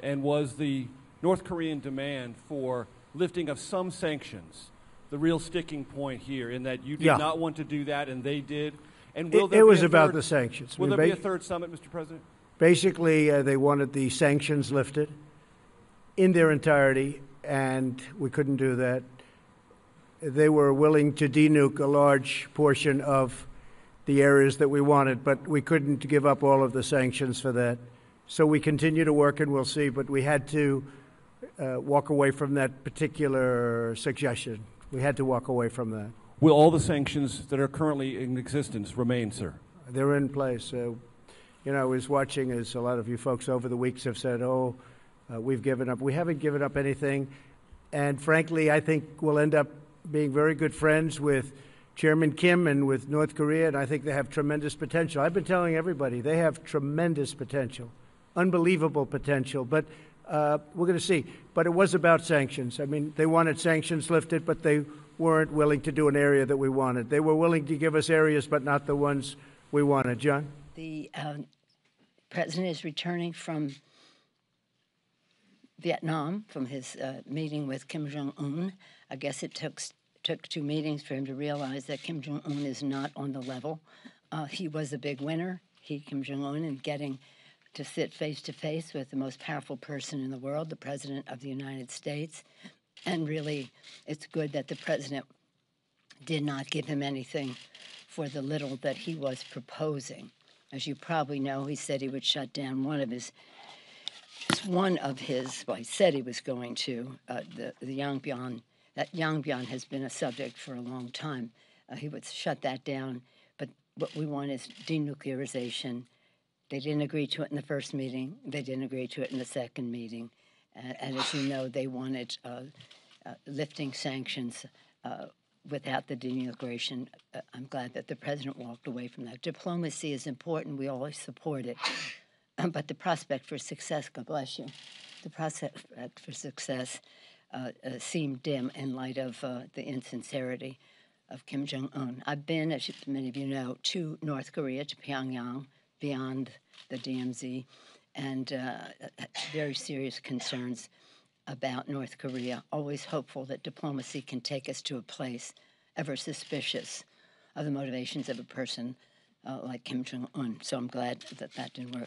and was the North Korean demand for lifting of some sanctions the real sticking point here, in that you did not want to do that and they did? And will there it be was a about third, the sanctions. Will there be a third summit, Mr. President? Basically, they wanted the sanctions lifted in their entirety, and we couldn't do that. They were willing to denuke a large portion of the areas that we wanted, but we couldn't give up all of the sanctions for that. So we continue to work, and we'll see, but we had to walk away from that particular suggestion. We had to walk away from that. Will all the sanctions that are currently in existence remain, sir? They're in place. I was watching, as a lot of you folks over the weeks have said, we've given up. We haven't given up anything. And frankly, I think we'll end up being very good friends with Chairman Kim and with North Korea, and I think they have tremendous potential. I've been telling everybody they have tremendous potential, unbelievable potential. But we're going to see. But it was about sanctions. I mean, they wanted sanctions lifted, but they weren't willing to do an area that we wanted. They were willing to give us areas, but not the ones we wanted. John? The president is returning from Vietnam, from his meeting with Kim Jong-un. I guess it took 2 meetings for him to realize that Kim Jong-un is not on the level. He was a big winner, Kim Jong-un, in getting to sit face-to-face with the most powerful person in the world, the President of the United States. And really, it's good that the President did not give him anything for the little that he was proposing. As you probably know, he said he would shut down one of his, well, he said he was going to, the Yongbyon. That Yongbyon has been a subject for a long time. He would shut that down, but what we want is denuclearization. They didn't agree to it in the first meeting. They didn't agree to it in the second meeting. And as you know, they wanted lifting sanctions without the denuclearization. I'm glad that the president walked away from that. Diplomacy is important. We always support it. But the prospect for success, God bless you, the prospect for success seemed dim in light of the insincerity of Kim Jong-un. I've been, as many of you know, to North Korea, to Pyongyang, beyond the DMZ, and very serious concerns about North Korea, always hopeful that diplomacy can take us to a place, ever suspicious of the motivations of a person like Kim Jong-un. So I'm glad that that didn't work.